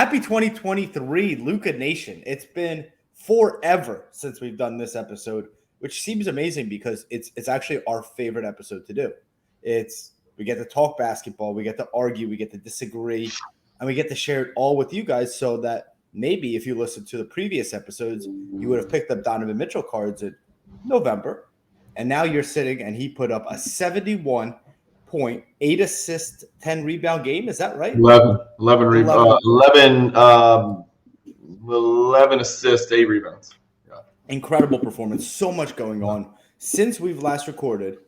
Happy 2023, Luca Nation. It's been forever since we've done this episode, which seems amazing because it's actually our favorite episode to do. We get to talk basketball, we get to argue, we get to disagree, and we get to share it all with you guys so that maybe if you listened to the previous episodes, you would have picked up Donovan Mitchell cards in November. And now you're sitting and he put up a 71 point, 8 assist, 10 rebound game. Is that right? 11 assists, 8 rebounds. Yeah. Incredible performance. So much going on. Since we've last recorded,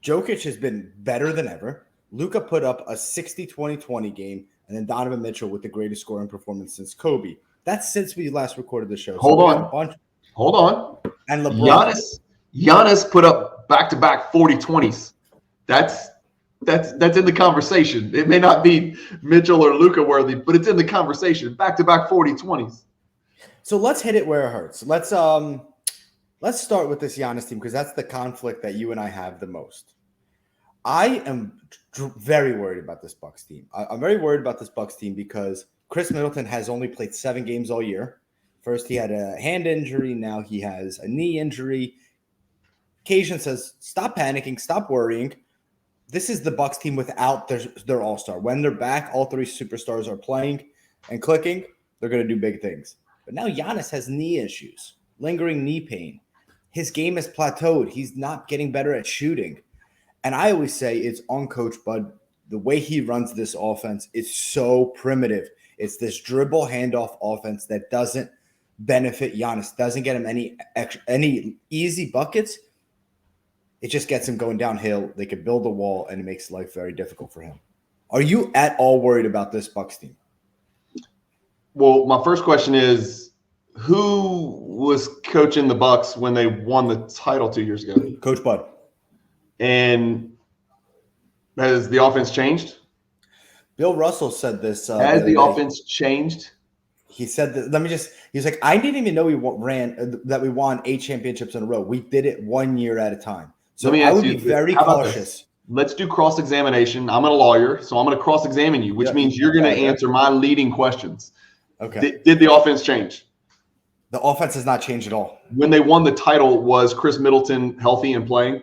Jokic has been better than ever. Luka put up a 60-20-20 game, and then Donovan Mitchell with the greatest scoring performance since Kobe. That's since we last recorded the show. Hold on. And LeBron. Giannis put up back-to-back 40-20s. That's in the conversation. It may not be Mitchell or Luka worthy, but it's in the conversation. Back-to-back 40-20s. So let's hit it where it hurts. Let's start with this Giannis team because that's the conflict that you and I have the most. I am very worried about this Bucks team. I'm very worried about this Bucks team because Chris Middleton has only played 7 games all year. First, he had a hand injury. Now he has a knee injury. Cajun says, stop panicking, stop worrying. This is the Bucks team without their all-star. When they're back, all 3 superstars are playing and clicking. They're going to do big things. But now Giannis has knee issues, lingering knee pain. His game has plateaued. He's not getting better at shooting. And I always say it's on Coach Bud. The way he runs this offense is so primitive. It's this dribble handoff offense that doesn't benefit Giannis, doesn't get him any easy buckets. It just gets him going downhill. They could build a wall, and it makes life very difficult for him. Are you at all worried about this Bucks team? Well, my first question is, who was coaching the Bucks when they won the title 2 years ago? Coach Bud. And has the offense changed? Bill Russell said this. Has the offense changed? He said that. He's like, I didn't even know we won 8 championships in a row. We did it 1 year at a time. So I would be very cautious. Let's do cross-examination. I'm a lawyer, so I'm going to cross-examine you, which means you're going to answer my leading questions. Okay. Did the offense change? The offense has not changed at all. When they won the title, was Chris Middleton healthy and playing?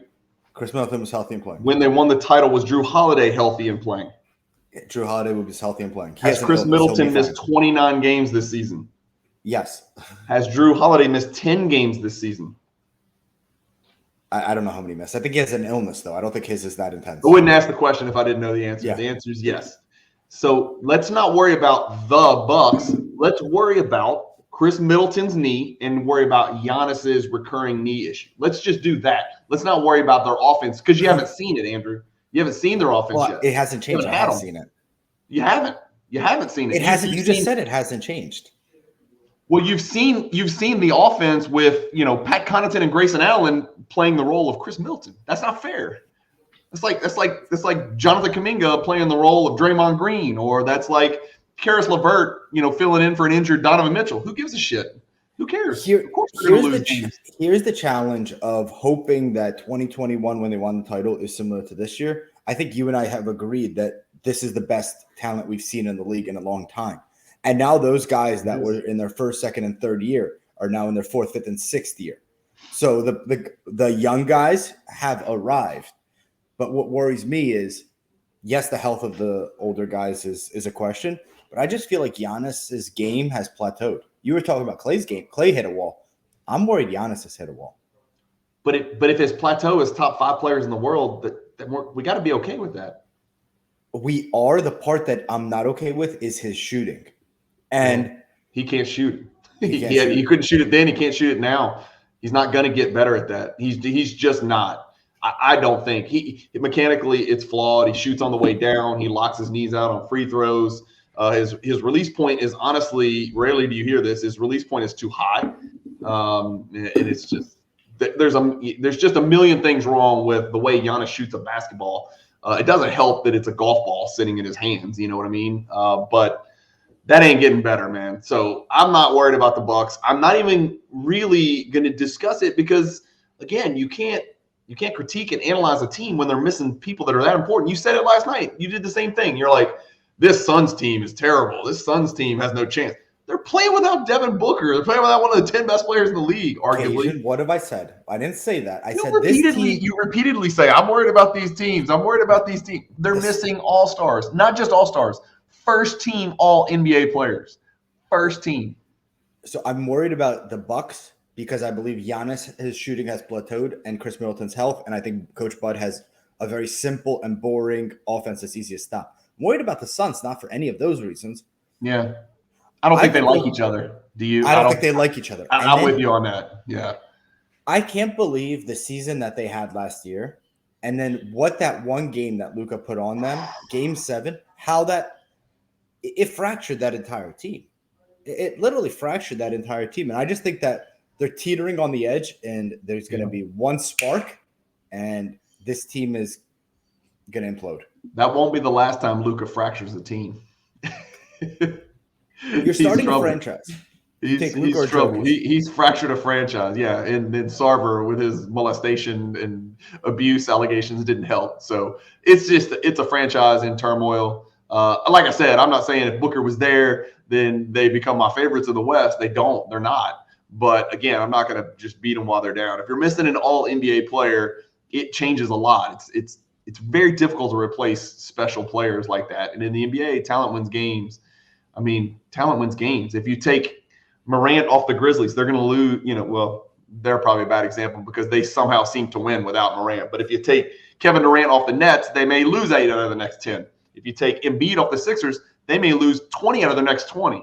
Chris Middleton was healthy and playing. When they won the title, was Drew Holiday healthy and playing? Drew Holiday was healthy and playing. Has Chris Middleton missed 29 games this season? Yes. Has Drew Holiday missed 10 games this season? I don't know how many missed. I think he has an illness, though. I don't think his is that intense. I wouldn't ask the question if I didn't know the answer. Yeah. The answer is yes. So let's not worry about the Bucks. Let's worry about Chris Middleton's knee and worry about Giannis's recurring knee issue. Let's just do that. Let's not worry about their offense because you haven't seen it, Andrew. You haven't seen their offense yet. It hasn't changed. I haven't seen it. You haven't. You haven't seen it. It hasn't. You just said it hasn't changed. Well, you've seen the offense with Pat Connaughton and Grayson Allen playing the role of Chris Middleton. That's not fair. That's like Jonathan Kuminga playing the role of Draymond Green, or that's like Karis LeVert, filling in for an injured Donovan Mitchell. Who gives a shit? Who cares? Of course they're going to lose games. Here's the challenge of hoping that 2021, when they won the title, is similar to this year. I think you and I have agreed that this is the best talent we've seen in the league in a long time. And now those guys that were in their first, second, and third year are now in their 4th, 5th, and 6th year. So the young guys have arrived. But what worries me is, yes, the health of the older guys is a question, but I just feel like Giannis's game has plateaued. You were talking about Klay's game. Klay hit a wall. I'm worried Giannis has hit a wall. But if his plateau is top 5 players in the world, we got to be okay with that. We are. The part that I'm not okay with is his shooting. And he can't shoot. He couldn't shoot it then. He can't shoot it now. He's not going to get better at that. He's just not. I don't think mechanically it's flawed. He shoots on the way down. He locks his knees out on free throws. His release point is honestly, rarely do you hear this. His release point is too high, and it's just there's just a million things wrong with the way Giannis shoots a basketball. It doesn't help that it's a golf ball sitting in his hands. You know what I mean? But that ain't getting better, man. So I'm not worried about the Bucks. I'm not even really going to discuss it because, again, you can't critique and analyze a team when they're missing people that are that important. You said it last night. You did the same thing. You're like, this Suns team is terrible. This Suns team has no chance. They're playing without Devin Booker. They're playing without one of the 10 best players in the league, arguably. Cajun, what have I said? I didn't say that. I said You repeatedly say, I'm worried about these teams. I'm worried about these teams. They're missing all-stars. Not just all-stars. First-team all-NBA players. First team. So I'm worried about the Bucks because I believe Giannis, his shooting has plateaued, and Chris Middleton's health. And I think Coach Bud has a very simple and boring offense that's easy to stop. I'm worried about the Suns, not for any of those reasons. Yeah. I don't think they like each other. Do you? I don't think they like each other. I'm with you on that. Yeah. I can't believe the season that they had last year, and then what that one game that Luka put on them, Game 7, how that it fractured that entire team. It literally fractured that entire team, and I just think that they're teetering on the edge, and there's going to be one spark, and this team is going to implode. That won't be the last time Luka fractures the team. You're starting a franchise. He's trouble. He's fractured a franchise, yeah. And then Sarver with his molestation and abuse allegations didn't help. So it's a franchise in turmoil. Like I said, I'm not saying if Booker was there, then they become my favorites in the West. They don't. They're not. But again, I'm not going to just beat them while they're down. If you're missing an all NBA player, it changes a lot. It's very difficult to replace special players like that. And in the NBA, talent wins games. I mean, talent wins games. If you take Morant off the Grizzlies, they're going to lose, well, they're probably a bad example because they somehow seem to win without Morant. But if you take Kevin Durant off the Nets, they may lose 8 out of the next 10. If you take Embiid off the Sixers, they may lose 20 out of the next 20.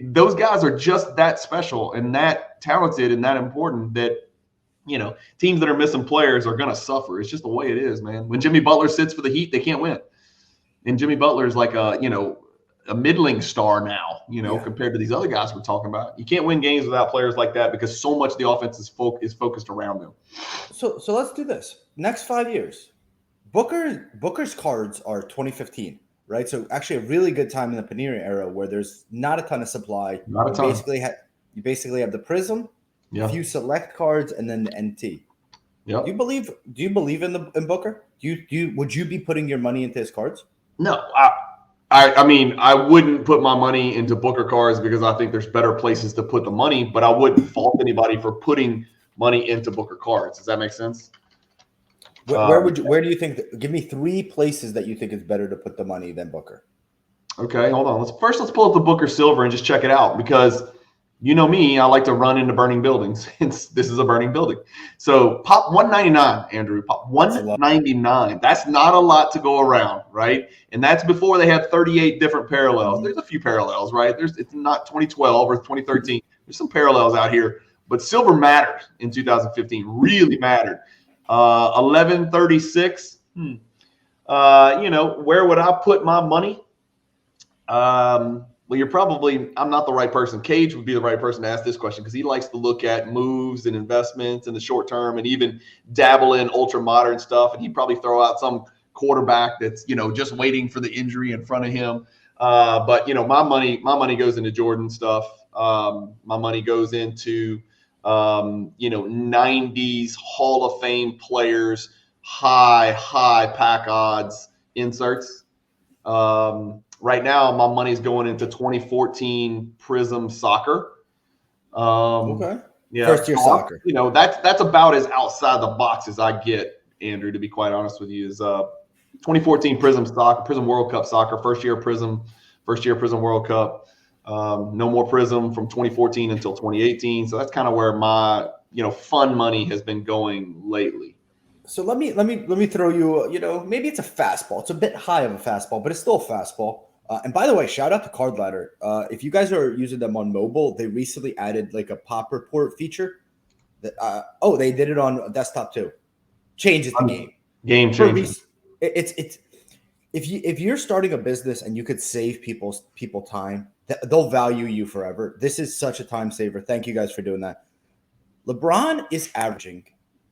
Those guys are just that special and that talented and that important that, teams that are missing players are going to suffer. It's just the way it is, man. When Jimmy Butler sits for the Heat, they can't win. And Jimmy Butler is like a middling star now, compared to these other guys we're talking about. You can't win games without players like that because so much of the offense is focused around them. So let's do this. Next 5 years, Booker's cards are 2015, right? So actually a really good time in the Panini era where there's not a ton of supply. Not a ton. You basically have the Prism, a few select cards, and then the NT. Yeah. Do you believe in Booker? Would you be putting your money into his cards? No, I mean, I wouldn't put my money into Booker cards because I think there's better places to put the money, but I wouldn't fault anybody for putting money into Booker cards. Does that make sense? Where do you think? Give me 3 places that you think it's better to put the money than Booker. Okay, hold on. Let's pull up the Booker Silver and just check it out because you know me, I like to run into burning buildings. This is a burning building. So pop 199, Andrew. Pop 199. That's not a lot to go around, right? And that's before they had 38 different parallels. There's a few parallels, right? It's not 2012 or 2013. There's some parallels out here. But silver mattered in 2015. Really mattered. 1136. Where would I put my money? Well, I'm not the right person. Cage would be the right person to ask this question because he likes to look at moves and investments in the short term and even dabble in ultra modern stuff. And he'd probably throw out some quarterback that's, just waiting for the injury in front of him. But my money goes into Jordan stuff. My money goes into, 90s Hall of Fame players, high pack odds inserts. Right now, my money's going into 2014 Prism Soccer. Okay. Yeah. First year soccer. That's about as outside the box as I get, Andrew, to be quite honest with you, is 2014 Prism Soccer, Prism World Cup Soccer, first year Prism World Cup. No more Prism from 2014 until 2018. So that's kind of where my, fun money has been going lately. So let me throw you, maybe it's a fastball. It's a bit high of a fastball, but it's still a fastball. And by the way, shout out to Card Ladder. If you guys are using them on mobile, they recently added like a pop report feature. They did it on desktop too. Changes the game. Game changing. It's if you're starting a business and you could save people time, they'll value you forever. This is such a time saver. Thank you guys for doing that. LeBron is averaging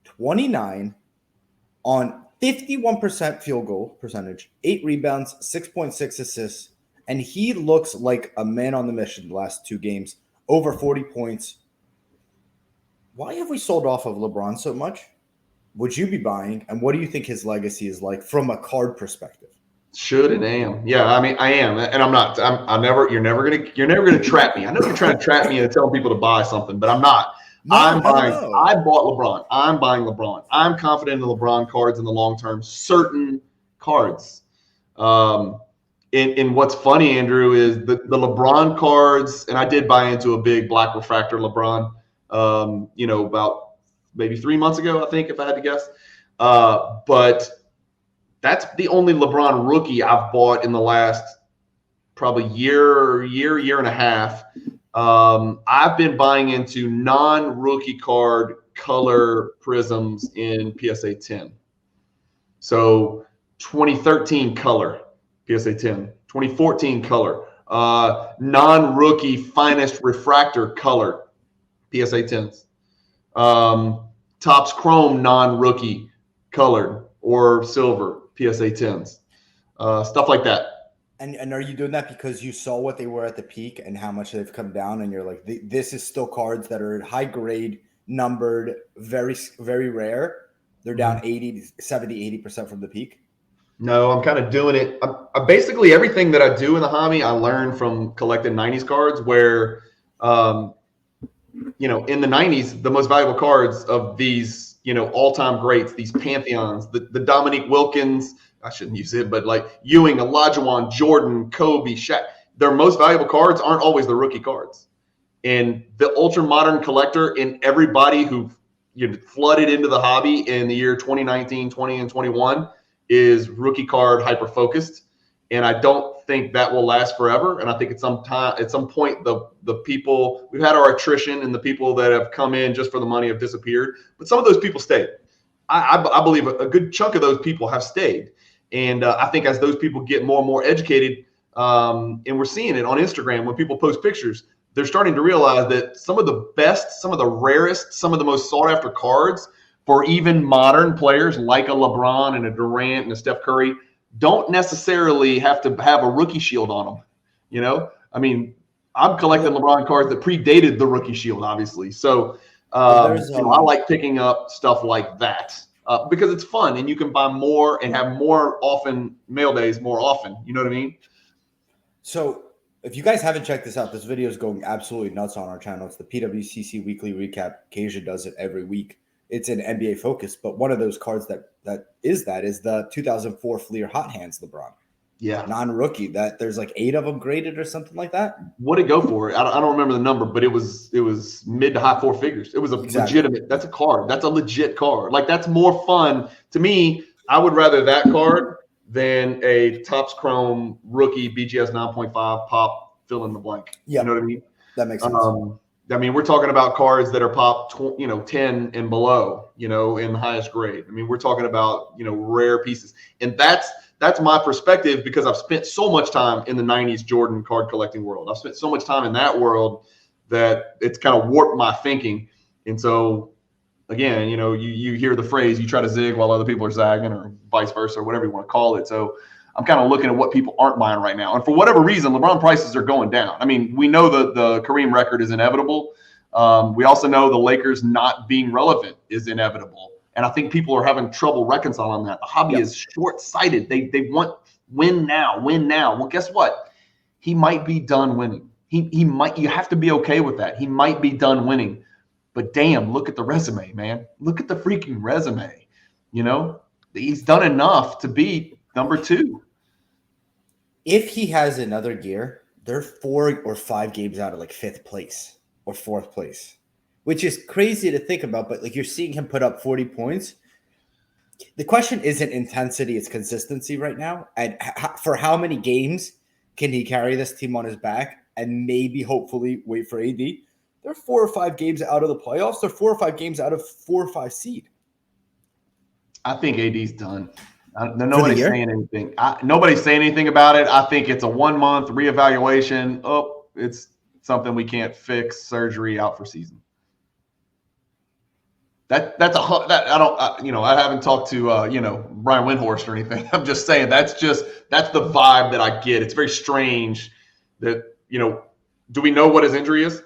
29 on 51% field goal percentage, 8 rebounds, 6.6 assists, and he looks like a man on the mission the last 2 games, over 40 points. Why have we sold off of LeBron so much? Would you be buying? And what do you think his legacy is like from a card perspective? Should and am. Yeah, I mean, I am, and I'm not. You're never gonna trap me. I know you're trying to trap me into telling people to buy something, but I'm not. I'm buying. No. I bought LeBron. I'm buying LeBron. I'm confident in the LeBron cards in the long term. Certain cards. In what's funny, Andrew, is the LeBron cards, and I did buy into a big black refractor LeBron. About maybe 3 months ago, I think, if I had to guess. But that's the only LeBron rookie I've bought in the last probably year and a half. I've been buying into non-rookie card color prisms in PSA 10. So 2013 color PSA 10, 2014 color, non-rookie finest refractor color PSA 10s, Topps Chrome non-rookie colored or silver PSA 10s, stuff like that. And are you doing that because you saw what they were at the peak and how much they've come down, and you're like, this is still cards that are high grade, numbered, very, very rare. They're down 80, 70, 80% from the peak. No, I'm kind of doing it. I basically everything that I do in the hobby, I learned from collecting 90s cards where, in the 90s, the most valuable cards of these, all-time greats, these pantheons, the Dominique Wilkins, I shouldn't use it, but like Ewing, Olajuwon, Jordan, Kobe, Shaq, their most valuable cards aren't always the rookie cards. And the ultra modern collector and everybody who flooded into the hobby in the year 2019, 20, and 21 is rookie card hyper focused. And I don't think that will last forever. And I think at some point, the people, we've had our attrition and the people that have come in just for the money have disappeared. But some of those people stayed. I believe a good chunk of those people have stayed. And I think as those people get more and more educated, and we're seeing it on Instagram when people post pictures, they're starting to realize that some of the best, some of the rarest, some of the most sought after cards for even modern players like a LeBron and a Durant and a Steph Curry don't necessarily have to have a rookie shield on them. I mean, I'm collecting LeBron cards that predated the rookie shield, obviously. So I like picking up stuff like that. Because it's fun and you can buy more and have more often mail days more often. You know what I mean? So if you guys haven't checked this out, this video is going absolutely nuts on our channel. It's the PWCC Weekly Recap. Kasia does it every week. It's an NBA focus, but one of those cards that is the 2004 Fleer Hot Hands LeBron. Yeah. Non-rookie. That there's like 8 of them graded or something like that. What did it go for? I don't remember the number, but it was mid to high 4 figures. It was a legitimate. That's a card. That's a legit card. Like that's more fun to me. I would rather that card than a Topps Chrome rookie BGS 9.5 pop fill in the blank. Yeah. You know what I mean? That makes sense. I mean, we're talking about cards that are pop, 10 and below, in the highest grade. I mean, we're talking about, rare pieces. And that's my perspective because I've spent so much time in the 90s Jordan card collecting world. I've spent so much time in that world that it's kind of warped my thinking. And so, again, you hear the phrase, you try to zig while other people are zagging or vice versa or whatever you want to call it. So I'm kind of looking at what people aren't buying right now. And for whatever reason, LeBron prices are going down. I mean, we know the Kareem record is inevitable. We also know the Lakers not being relevant is inevitable. And I think people are having trouble reconciling that. The hobby is short-sighted. They want win now. Well, guess what? He might be done winning. He might. You have to be okay with that. He might be done winning. But damn, look at the resume, man. Look at the freaking resume. He's done enough to be number 2. If he has another year, they're 4 or 5 games out of like 5th place or 4th place, which is crazy to think about. But like you're seeing him put up 40 points. The question isn't intensity, it's consistency right now. And for how many games can he carry this team on his back and maybe hopefully wait for AD? They're 4 or 5 games out of the playoffs. They're 4 or 5 games out of 4 or 5 seed. I think AD's done. Nobody's saying anything. Nobody's saying anything about it. I think it's a 1-month reevaluation. Oh, it's something we can't fix. Surgery out for season. I haven't talked to Brian Windhorst or anything. I'm just saying that's the vibe that I get. It's very strange that do we know what his injury is?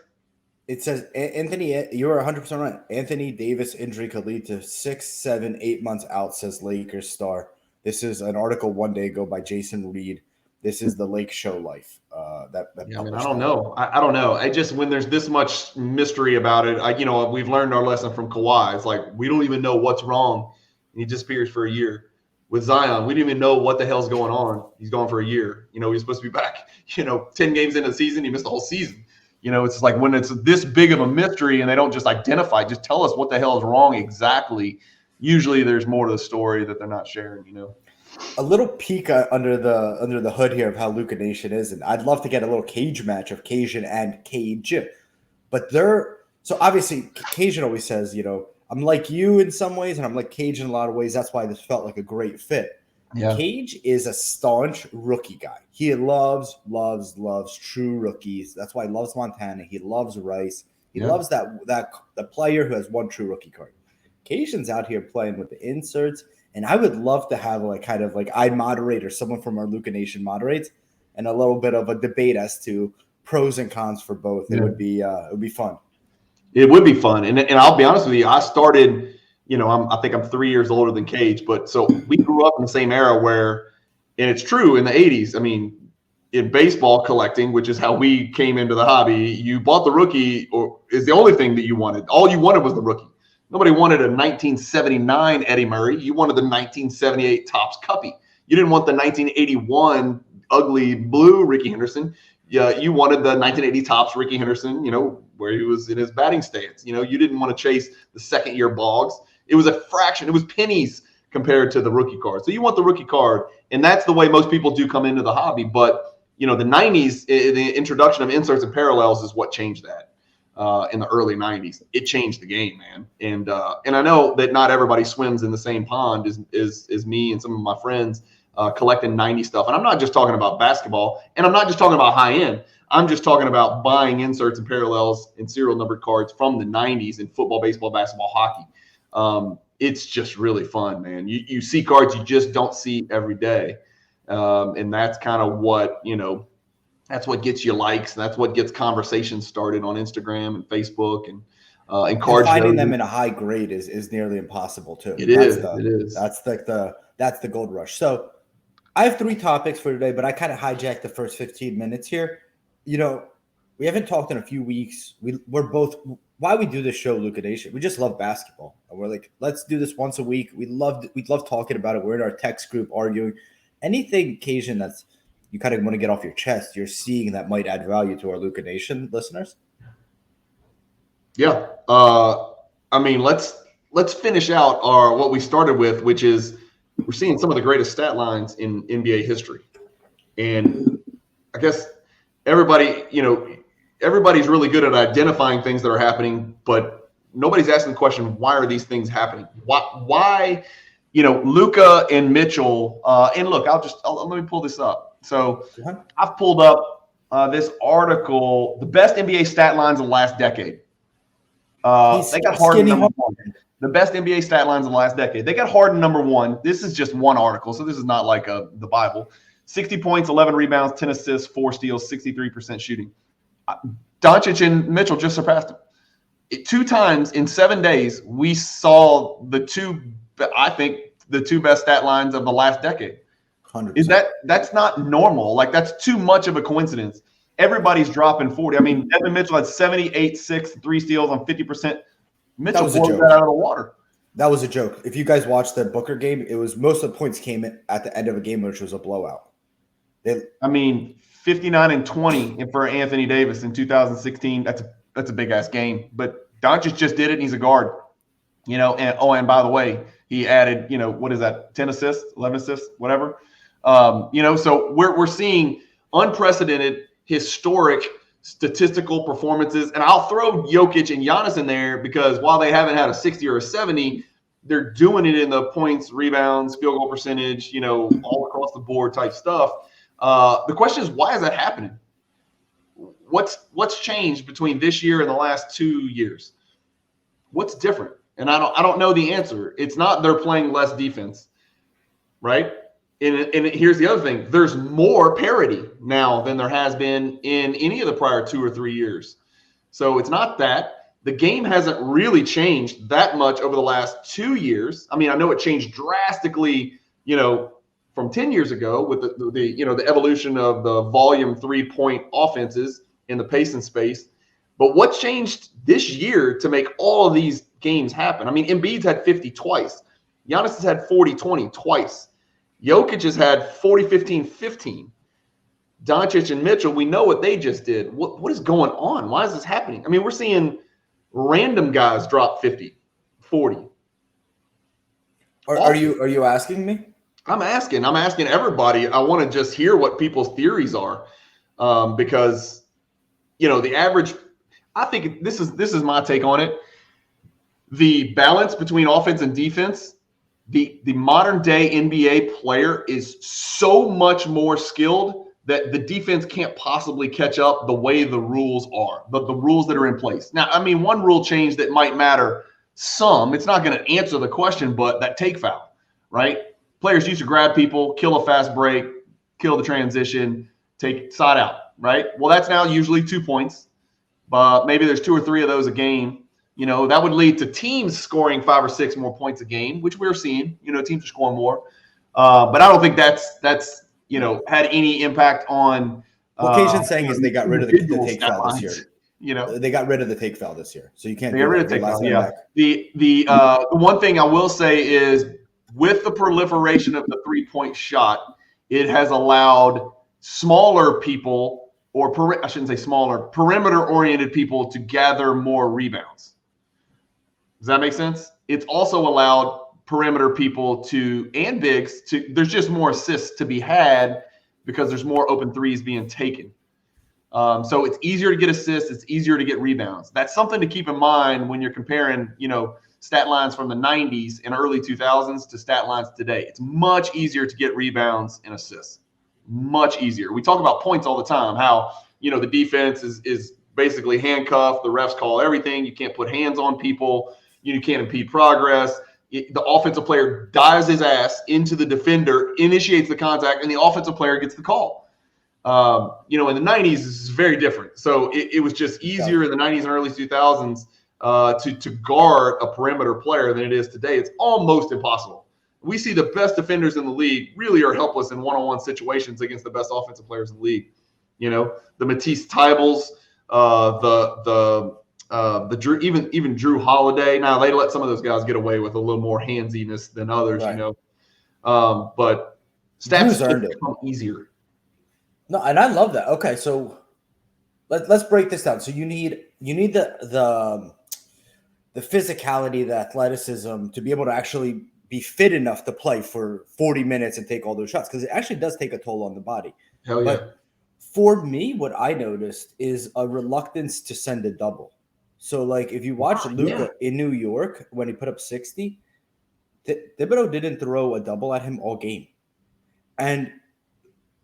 It says Anthony. You're 100% right. Anthony Davis injury could lead to 6, 7, 8 months out, says Lakers star. This is an article one day ago by Jason Reed. This is the Lake Show Life. I mean, I don't know. I don't know. I just, when there's this much mystery about it, we've learned our lesson from Kawhi. It's like, we don't even know what's wrong. And he disappears for a year. With Zion, we didn't even know what the hell's going on. He's gone for a year. He's supposed to be back, 10 games into the season. He missed the whole season. It's like, when it's this big of a mystery and they don't just identify, just tell us what the hell is wrong exactly. Usually there's more to the story that they're not sharing, A little peek under the hood here of how Luka Nation is, and I'd love to get a little cage match of Cajun and Cage, but so obviously Cajun always says, I'm like you in some ways, and I'm like Cage in a lot of ways. That's why this felt like a great fit. Yeah. Cage is a staunch rookie guy. He loves true rookies. That's why he loves Montana. He loves Rice. He loves the player who has one true rookie card. Cajun's out here playing with the inserts. And I would love to have I'd moderate, or someone from our Luka Nation moderates, and a little bit of a debate as to pros and cons for both. It would be fun. It would be fun. And I'll be honest with you, I started, I think I'm 3 years older than Cage, but so we grew up in the same era where, and it's true in the 80s. I mean, in baseball collecting, which is how we came into the hobby, you bought the rookie, or is the only thing that you wanted. All you wanted was the rookie. Nobody wanted a 1979 Eddie Murray. You wanted the 1978 Topps Cuppy. You didn't want the 1981 ugly blue Ricky Henderson. You wanted the 1980 Topps Ricky Henderson, where he was in his batting stance. You didn't want to chase the second-year Boggs. It was a fraction. It was pennies compared to the rookie card. So you want the rookie card, and that's the way most people do come into the hobby. But, the 90s, the introduction of inserts and parallels is what changed that. In the early 90s, it changed the game, man. And I know that not everybody swims in the same pond as me and some of my friends collecting 90 stuff. And I'm not just talking about basketball, and I'm not just talking about high end. I'm just talking about buying inserts and parallels and serial numbered cards from the 90s in football, baseball, basketball, hockey. It's just really fun, man. You see cards you just don't see every day. And that's kind of what, that's what gets you likes. And that's what gets conversations started on Instagram and Facebook and cards. Finding them in a high grade is nearly impossible too. It is. That's the gold rush. So I have 3 topics for today, but I kind of hijacked the first 15 minutes here. We haven't talked in a few weeks. We're both, why we do this show, Luka Nation, we just love basketball. And we're like, let's do this once a week. We love talking about it. We're in our text group arguing. Anything occasion that's you kind of want to get off your chest, you're seeing that might add value to our Luka Nation listeners? Yeah. I mean, let's finish out what we started with, which is we're seeing some of the greatest stat lines in NBA history. And I guess everybody's really good at identifying things that are happening, but nobody's asking the question, why are these things happening? Why Luka and Mitchell, and look, let me pull this up. So I've pulled up this article, the best NBA stat lines of the last decade. They got Harden number 1. The best NBA stat lines of the last decade. They got Harden number 1. This is just one article, so this is not like the Bible. 60 points, 11 rebounds, 10 assists, 4 steals, 63% shooting. Doncic and Mitchell just surpassed him. 2 times in 7 days, we saw the two best stat lines of the last decade. 100%. That's not normal. Like, that's too much of a coincidence. Everybody's dropping 40. I mean, Devin Mitchell had 78, 6, 3 steals on 50%. Mitchell blew that out of the water. That was a joke. If you guys watched the Booker game, it was most of the points came at the end of a game, which was a blowout. 59 and 20 for Anthony Davis in 2016. That's a big ass game. But Doncic just did it, and he's a guard. And by the way, he added, what is that? 10 assists, 11 assists, whatever. So we're seeing unprecedented, historic statistical performances. And I'll throw Jokic and Giannis in there because while they haven't had a 60 or a 70, they're doing it in the points, rebounds, field goal percentage, all across the board type stuff. The question is, why is that happening? What's changed between this year and the last 2 years? What's different? And I don't know the answer. It's not they're playing less defense, right? And here's the other thing. There's more parity now than there has been in any of the prior 2 or 3 years. So it's not that. The game hasn't really changed that much over the last 2 years. I mean, I know it changed drastically, from 10 years ago with the evolution of the volume 3-point offenses in the pace and space. But what changed this year to make all of these games happen? I mean, Embiid's had 50 twice. Giannis has had 40-20 twice. Jokic has had 40-15-15. Doncic and Mitchell, we know what they just did. What is going on? Why is this happening? I mean, we're seeing random guys drop 50, 40. Are you asking me? I'm asking everybody. I want to just hear what people's theories are, because the average. I think this is my take on it. The balance between offense and defense. The modern day NBA player is so much more skilled that the defense can't possibly catch up the way the rules are, the rules that are in place. Now, I mean, one rule change that might matter some, it's not going to answer the question, but that take foul, right? Players used to grab people, kill a fast break, kill the transition, take side out, right? Well, that's now usually 2 points, but maybe there's 2 or 3 of those a game. That would lead to teams scoring 5 or 6 more points a game, which we're seeing. Teams are scoring more. But I don't think that's had any impact on. What Cajun's saying is they got rid of the take foul this year. They got rid of the take foul this year, so you can't. They got rid of take foul. Yeah. The one thing I will say is with the proliferation of the 3-point shot, it has allowed smaller people, or I shouldn't say smaller, perimeter-oriented people to gather more rebounds. Does that make sense? It's also allowed perimeter people and bigs there's just more assists to be had because there's more open threes being taken. So it's easier to get assists. It's easier to get rebounds. That's something to keep in mind when you're comparing, stat lines from the 90s and early 2000s to stat lines today. It's much easier to get rebounds and assists. Much easier. We talk about points all the time, how, the defense is basically handcuffed. The refs call everything. You can't put hands on people. You can't impede progress. The offensive player dives his ass into the defender, initiates the contact, and the offensive player gets the call. In the 90s, this is very different. So it was just easier in the 90s and early 2000s to guard a perimeter player than it is today. It's almost impossible. We see the best defenders in the league really are helpless in one-on-one situations against the best offensive players in the league. The Matisse Tybals, the Drew, even Drew Holiday. Now they let some of those guys get away with a little more handsiness than others, right. But stats become easier. No, and I love that. Okay, so let's break this down. So you need the physicality, the athleticism to be able to actually be fit enough to play for 40 minutes and take all those shots, because it actually does take a toll on the body. Hell yeah. But for me, what I noticed is a reluctance to send a double. So, like, if you watch Luka in New York when he put up 60, Thibodeau didn't throw a double at him all game. And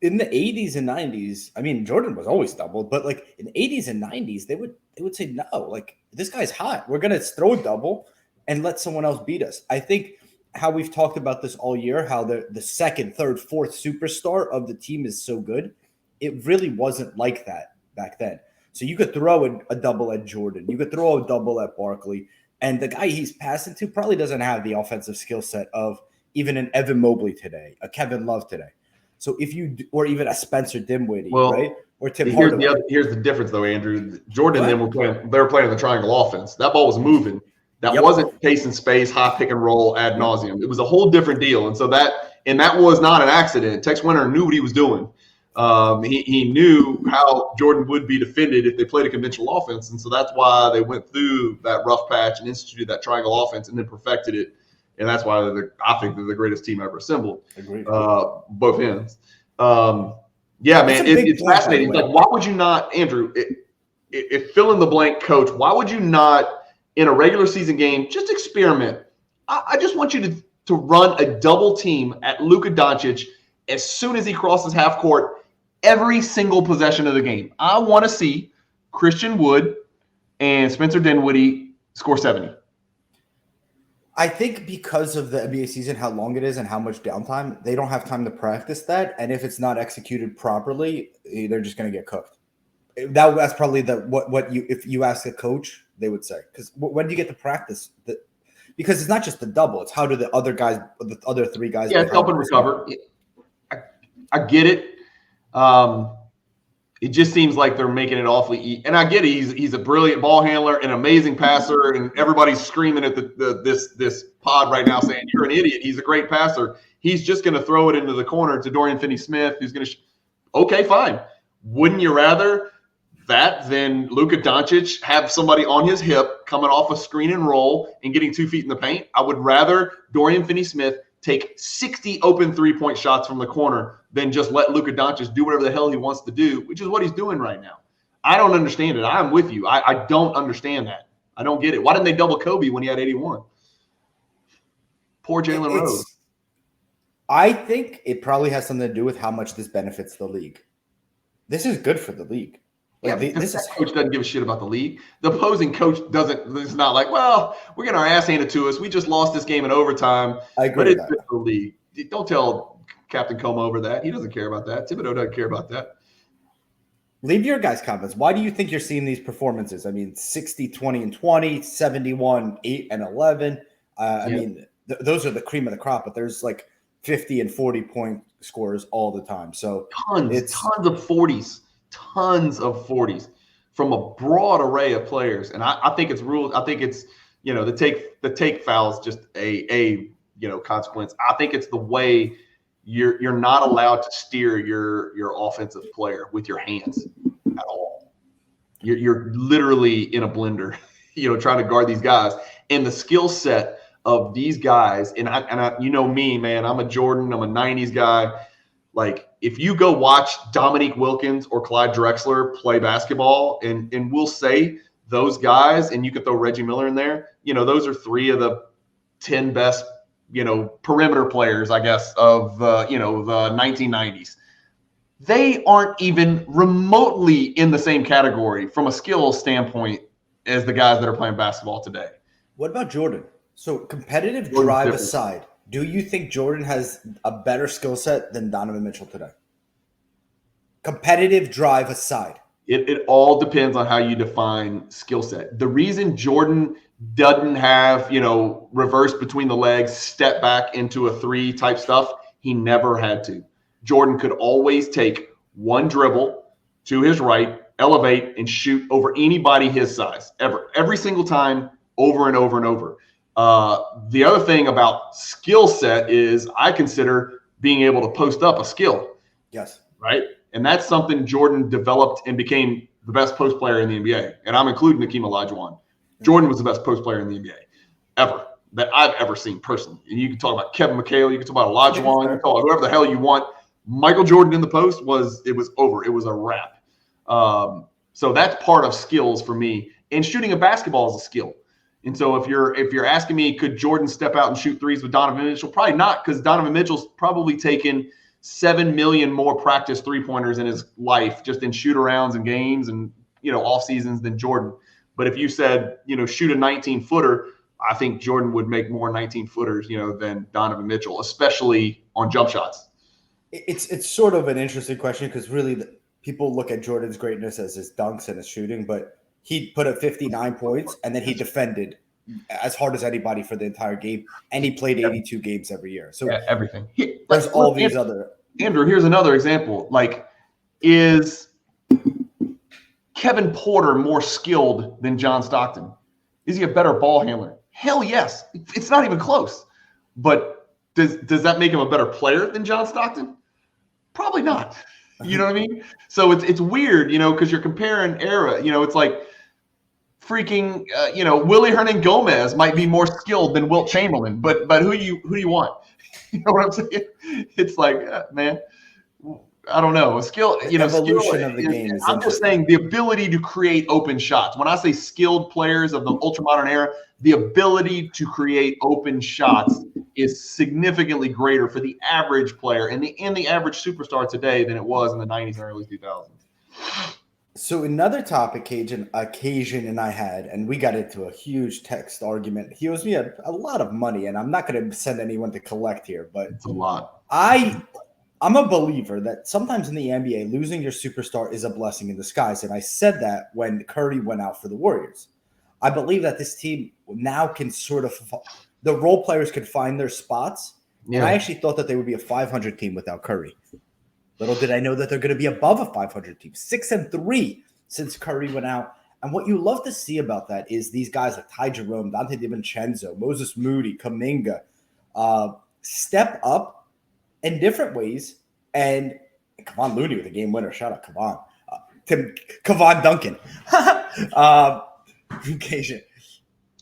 in the 80s and 90s, I mean, Jordan was always doubled, but like in the 80s and 90s, they would say, no, like, this guy's hot. We're going to throw a double and let someone else beat us. I think how we've talked about this all year, how the second, third, fourth superstar of the team is so good. It really wasn't like that back then. So you could throw a double at Jordan. You could throw a double at Barkley. And the guy he's passing to probably doesn't have the offensive skill set of even an Evan Mobley today, a Kevin Love today. So or even a Spencer Dinwiddie, right? Or Tim Hardaway. Here's the difference, though, Andrew. Jordan and them they were playing the triangle offense. That ball was moving. That wasn't pace and space, high pick and roll ad nauseum. It was a whole different deal. And so that was not an accident. Tex Winter knew what he was doing. He knew how Jordan would be defended if they played a conventional offense. And so that's why they went through that rough patch and instituted that triangle offense and then perfected it. And that's why I think they're the greatest team ever assembled. Agreed. Both ends. Yeah, man, it's fascinating. Like, why would you not, Andrew, if fill in the blank coach, why would you not in a regular season game just experiment? I just want you to run a double team at Luka Doncic as soon as he crosses half court every single possession of the game. I want to see Christian Wood and Spencer Dinwiddie score 70. I think because of the NBA season, how long it is and how much downtime, they don't have time to practice that. And if it's not executed properly, they're just going to get cooked. That's probably if you ask a coach, they would say. Because when do you get to practice? Because it's not just the double. It's how do the other 3 guys. Yeah, help and recover. I get it. It just seems like they're making it awfully easy. And I get it. He's a brilliant ball handler, an amazing passer, and everybody's screaming at this pod right now saying, you're an idiot. He's a great passer. He's just going to throw it into the corner to Dorian Finney-Smith, who's going to okay, fine. Wouldn't you rather that than Luka Doncic have somebody on his hip coming off a screen and roll and getting 2 feet in the paint? I would rather Dorian Finney-Smith take 60 open three-point shots from the corner than just let Luka Doncic do whatever the hell he wants to do, which is what he's doing right now. I don't understand it. I'm with you. I don't understand that. I don't get it. Why didn't they double Kobe when he had 81? Poor Jalen Rose. I think it probably has something to do with how much this benefits the league. This is good for the league. Like, this coach doesn't give a shit about the league. The opposing coach doesn't. It's not like, well, we're getting our ass handed to us. We just lost this game in overtime. I agree. But it's good for the league. Don't tell Captain Como over that. He doesn't care about that. Thibodeau doesn't care about that. Leave your guys' comments. Why do you think you're seeing these performances? I mean, 60, 20, and 20, 71, 8, and 11. I mean, those are the cream of the crop, but there's like 50 and 40-point scores all the time. So tons of 40s. Tons of 40s from a broad array of players. And I think it's ruled. I think it's, the take foul is just a consequence. I think it's the way you're not allowed to steer your offensive player with your hands at all. You're literally in a blender, trying to guard these guys. And the skill set of these guys, and I me, man, I'm a Jordan, I'm a 90s guy. Like, if you go watch Dominique Wilkins or Clyde Drexler play basketball, and we'll say those guys, and you could throw Reggie Miller in there, those are 3 of the 10 best, perimeter players, I guess, of, the 1990s. They aren't even remotely in the same category from a skill standpoint as the guys that are playing basketball today. What about Jordan? So competitive drive aside, do you think Jordan has a better skill set than Donovan Mitchell today? Competitive drive aside. It all depends on how you define skill set. The reason Jordan doesn't have, reverse between the legs, step back into a 3 type stuff, he never had to. Jordan could always take one dribble to his right, elevate, and shoot over anybody his size, ever. Every single time, over and over and over. The other thing about skill set is I consider being able to post up a skill. Yes. Right? And that's something Jordan developed and became the best post player in the NBA. And I'm including Hakeem Olajuwon. Jordan was the best post player in the NBA ever that I've ever seen personally. And you can talk about Kevin McHale, you can talk about Olajuwon, you can talk about whoever the hell you want. Michael Jordan in the post it was over. It was a wrap. So that's part of skills for me. And shooting a basketball is a skill. And so if you're asking me, could Jordan step out and shoot threes with Donovan Mitchell? Probably not, because Donovan Mitchell's probably taken 7 million more practice three-pointers in his life just in shoot-arounds and games and, off seasons than Jordan. But if you said, shoot a 19-footer, I think Jordan would make more 19-footers, than Donovan Mitchell, especially on jump shots. It's sort of an interesting question because really people look at Jordan's greatness as his dunks and his shooting, but he put up 59 points and then he defended as hard as anybody for the entire game, and he played 82 games every year. So everything. There's all these other. Andrew, here's another example. Like, is Kevin Porter more skilled than John Stockton? Is he a better ball handler? Hell yes. It's not even close. But does that make him a better player than John Stockton? Probably not. You know what I mean? So it's weird, because you're comparing era. It's like freaking, Willie Hernangomez might be more skilled than Wilt Chamberlain, but who do you want? You know what I'm saying? It's like, man, I don't know. Skill, evolution of the game. I'm just saying the ability to create open shots. When I say skilled players of the ultra-modern era, the ability to create open shots is significantly greater for the average player and the average superstar today than it was in the 90s and early 2000s. So another topic occasion and I had, and we got into a huge text argument. He owes me a lot of money, and I'm not going to send anyone to collect here, but it's a lot. I'm a believer that sometimes in the NBA, losing your superstar is a blessing in disguise. And I said that when Curry went out for the Warriors. I believe that this team now can the role players could find their spots. Yeah. And I actually thought that they would be a 500 team without Curry. Little did I know that they're going to be above a 500 team, 6-3 since Curry went out. And what you love to see about that is these guys like Ty Jerome, Dante DiVincenzo, Moses Moody, Kuminga, step up in different ways. And Kevon Looney with a game winner. Shout out Kevon. Kevon Duncan. Occasion.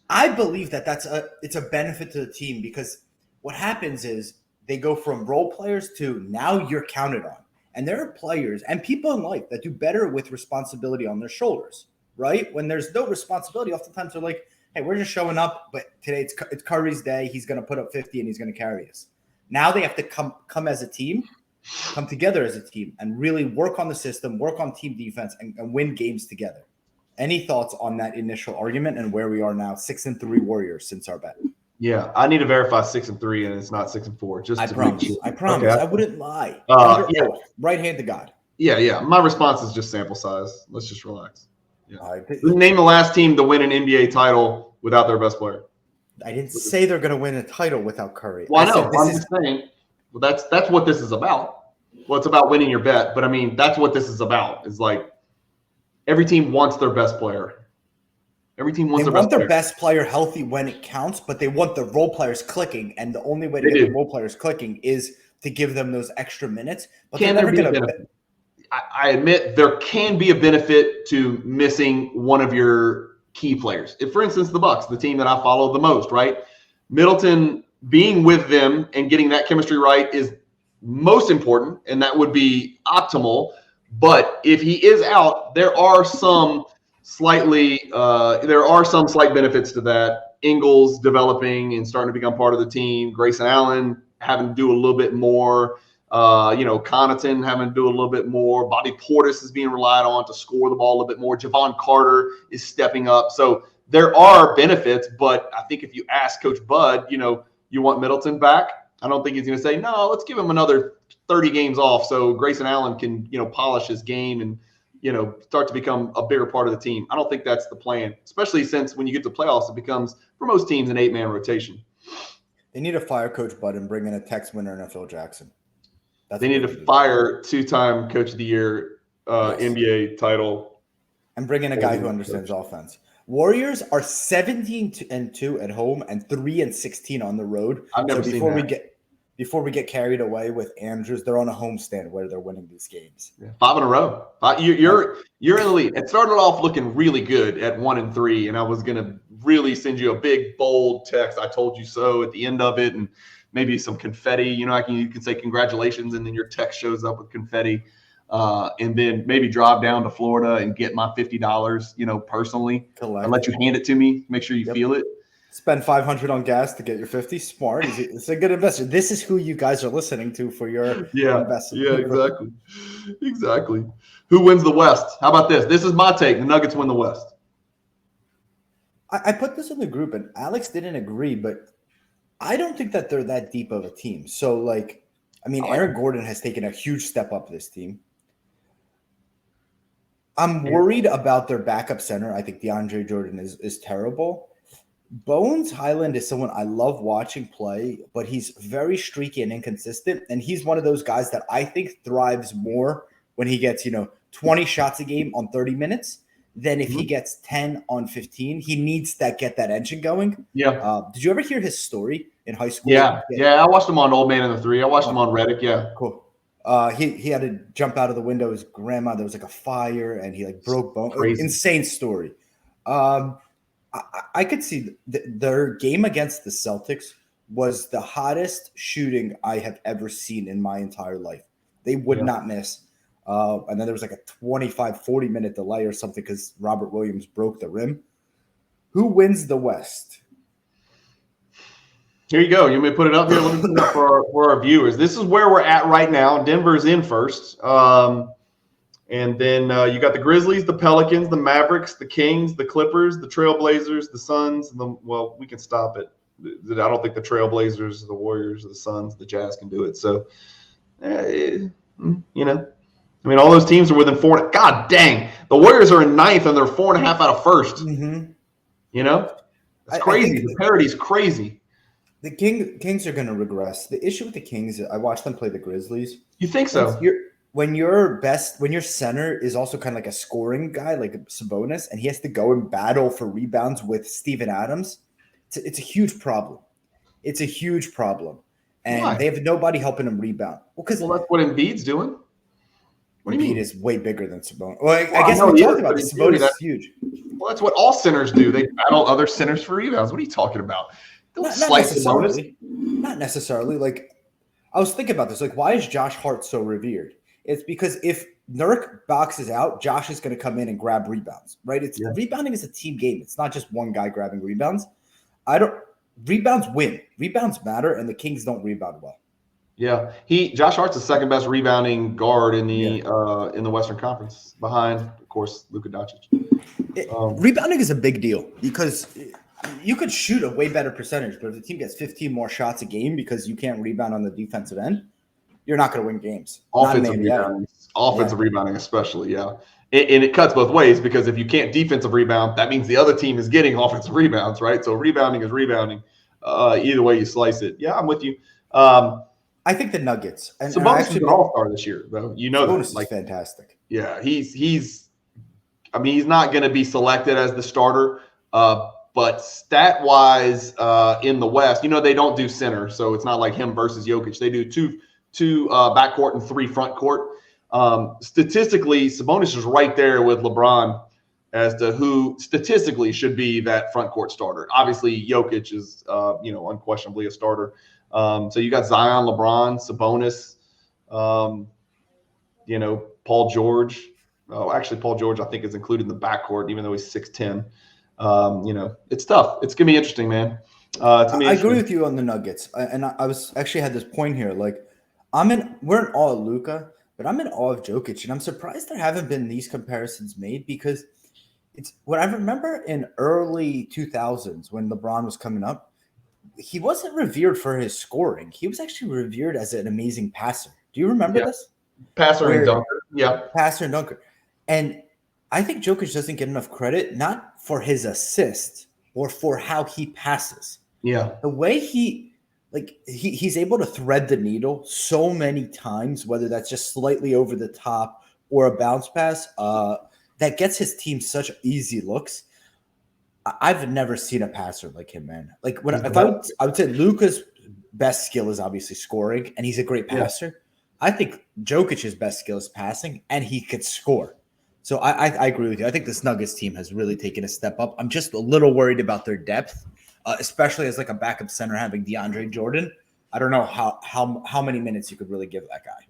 I believe that it's a benefit to the team because what happens is they go from role players to now you're counted on. And there are players and people in life that do better with responsibility on their shoulders, right? When there's no responsibility, oftentimes they're like, hey, we're just showing up, but today it's Curry's day. He's going to put up 50 and he's going to carry us. Now they have to come as a team, come together as a team and really work on the system, work on team defense and win games together. Any thoughts on that initial argument and where we are now, 6-3 Warriors since our bet? Yeah, I need to verify 6-3, and it's not 6-4. Just I promise. sure. I promise. Okay. I wouldn't lie. Yeah. Right hand to God. Yeah. My response is just sample size. Let's just relax. Yeah. Name the last team to win an NBA title without their best player. I didn't say they're going to win a title without Curry. Well, I know. I'm just saying. Well, that's what this is about. Well, it's about winning your bet, but I mean, that's what this is about. Is like every team wants their best player. Every team wants their best player healthy when it counts, but they want the role players clicking, and the only way to get the role players clicking is to give them those extra minutes. But can there be a benefit? I admit there can be a benefit to missing one of your key players. If, for instance, the Bucks, the team that I follow the most, right? Middleton being with them and getting that chemistry right is most important, and that would be optimal. But if he is out, there are some slight benefits to that. Ingles developing and starting to become part of the team. Grayson Allen having to do a little bit more. Connaughton having to do a little bit more. Bobby Portis is being relied on to score the ball a little bit more. Javon Carter is stepping up. So there are benefits, but I think if you ask Coach Bud, you want Middleton back, I don't think he's going to say, no, let's give him another 30 games off so Grayson Allen can, polish his game and, start to become a bigger part of the team. I don't think that's the plan, especially since when you get to playoffs, it becomes, for most teams, an 8-man rotation. They need to fire Coach Bud and bring in a Tex winner and a Phil Jackson. They need to fire two-time Coach of the Year, NBA title. And bring in a guy who understands offense. Warriors are 17-2 at home and 3-16 on the road. I've never seen that. Before we get carried away with Andrews, they're on a homestand where they're winning these games. Yeah. 5 in a row. You're in the lead. It started off looking really good at 1-3, and I was gonna really send you a big bold text. I told you so at the end of it, and maybe some confetti. You can say congratulations, and then your text shows up with confetti, and then maybe drive down to Florida and get my $50, personally, and let you hand it to me. Make sure you feel it. Spend $500 on gas to get your 50. Smart. It's a good investment. This is who you guys are listening to for your investment. Yeah, exactly. Who wins the West? How about this? This is my take. The Nuggets win the West. I put this in the group, and Alex didn't agree, but I don't think that they're that deep of a team. So, Aaron Gordon has taken a huge step up this team. I'm worried about their backup center. I think DeAndre Jordan is terrible. Bones Highland is someone I love watching play, but he's very streaky and inconsistent. And he's one of those guys that I think thrives more when he gets, 20 shots a game on 30 minutes than if he gets 10 on 15. He needs to get that engine going. Yeah. Did you ever hear his story in high school? Yeah. I watched him on Old Man in the Three. I watched him on Reddick. Yeah. Cool. He had to jump out of the window. His grandma, there was a fire, and he broke bone. Insane story. I could see their game against the Celtics was the hottest shooting I have ever seen in my entire life. They would not miss. And then there was a 25, 40-minute delay or something because Robert Williams broke the rim. Who wins the West? Here you go. You may put it up here. Let me put it up for our viewers. This is where we're at right now. Denver's in first. And then you got the Grizzlies, the Pelicans, the Mavericks, the Kings, the Clippers, the Trailblazers, the Suns. We can stop it. I don't think the Trailblazers, the Warriors, the Suns, the Jazz can do it. So, all those teams are within 4. God dang. The Warriors are in 9th, and they're 4.5 out of first. Mm-hmm. It's crazy. The parity's crazy. The Kings are going to regress. The issue with the Kings, I watched them play the Grizzlies. You think so? when your center is also kind of like a scoring guy, like Sabonis, and he has to go and battle for rebounds with Steven Adams, it's a huge problem. It's a huge problem. And Why? they have nobody helping him rebound. Well, that's what Embiid's doing. What do you mean? Embiid is way bigger than Sabonis. Well, I guess we talked about this. Sabonis is huge. Well, that's what all centers do. They battle other centers for rebounds. What are you talking about? Don't slice Sabonis. Not necessarily. Like, I was thinking about this. Like, why is Josh Hart so revered? It's because if Nurk boxes out, Josh is going to come in and grab rebounds, right? Rebounding is a team game. It's not just one guy grabbing rebounds. Rebounds win. Rebounds matter, and the Kings don't rebound well. Yeah, Josh Hart's the second best rebounding guard in the Western Conference, behind, of course, Luka Doncic. Rebounding is a big deal because you could shoot a way better percentage, but if the team gets 15 more shots a game because you can't rebound on the defensive end, you're not going to win games. Offensive rebounding especially, yeah. And it cuts both ways because if you can't defensive rebound, that means the other team is getting offensive rebounds, right? So rebounding is rebounding. Either way you slice it. Yeah, I'm with you. I think the Nuggets. And Sabonis is an all-star this year, though. You know Sabonis is fantastic. Yeah, he's not going to be selected as the starter, but stat-wise in the West, they don't do center, so it's not like him versus Jokic. They do two backcourt and 3 front court. Statistically, Sabonis is right there with LeBron as to who statistically should be that front court starter. Obviously, Jokic is unquestionably a starter. So you got Zion, LeBron, Sabonis, Paul George. Oh, actually, Paul George I think is included in the backcourt, even though he's 6'10". It's tough. It's gonna be interesting, man. I agree with you on the Nuggets, and I was actually had this point here. Like, we're in awe of Luka, but I'm in awe of Jokic, and I'm surprised there haven't been these comparisons made because it's what I remember in early 2000s when LeBron was coming up. He wasn't revered for his scoring. He was actually revered as an amazing passer. Do you remember this? Passer and dunker. Yeah. Passer and dunker. And I think Jokic doesn't get enough credit, not for his assist or for how he passes. Yeah. The way he's able to thread the needle so many times, whether that's just slightly over the top or a bounce pass, that gets his team such easy looks. I've never seen a passer like him, man. Like I would say Luka's best skill is obviously scoring, and he's a great passer. Yeah. I think Jokic's best skill is passing, and he could score. So I agree with you. I think this Nuggets team has really taken a step up. I'm just a little worried about their depth, especially as like a backup center having DeAndre Jordan. I don't know how many minutes you could really give that guy.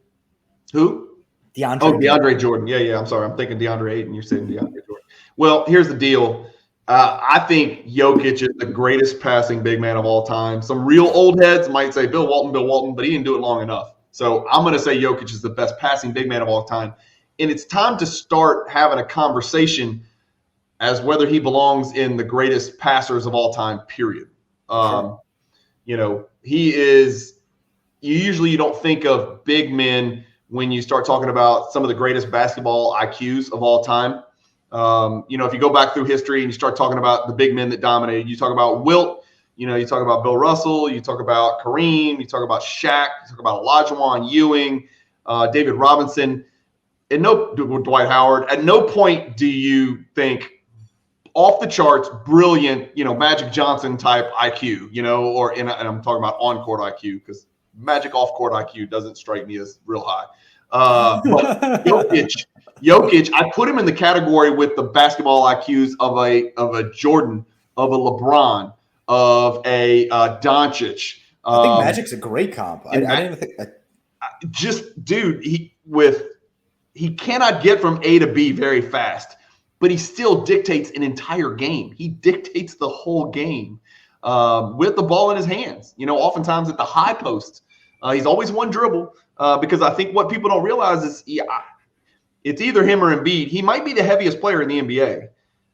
Who? DeAndre Jordan. Yeah. I'm sorry. I'm thinking DeAndre Ayton. You're saying DeAndre Jordan. Well, here's the deal. I think Jokic is the greatest passing big man of all time. Some real old heads might say Bill Walton, but he didn't do it long enough. So I'm going to say Jokic is the best passing big man of all time. And it's time to start having a conversation as whether he belongs in the greatest passers of all time, period. Sure. He is – you don't think of big men when you start talking about some of the greatest basketball IQs of all time. If you go back through history and you start talking about the big men that dominated, you talk about Wilt, you talk about Bill Russell, you talk about Kareem, you talk about Shaq, you talk about Olajuwon, Ewing, David Robinson, and Dwight Howard. At no point do you think off the charts, brilliant, Magic Johnson type IQ, and I'm talking about on-court IQ because Magic off-court IQ doesn't strike me as real high. But Jokic, I put him in the category with the basketball IQs of a Jordan, of a LeBron, of a Doncic. I think Magic's a great comp. I didn't even think that. Dude, he cannot get from A to B very fast, but he still dictates an entire game. He dictates the whole game with the ball in his hands. Oftentimes at the high post, he's always one dribble because I think what people don't realize is it's either him or Embiid. He might be the heaviest player in the NBA.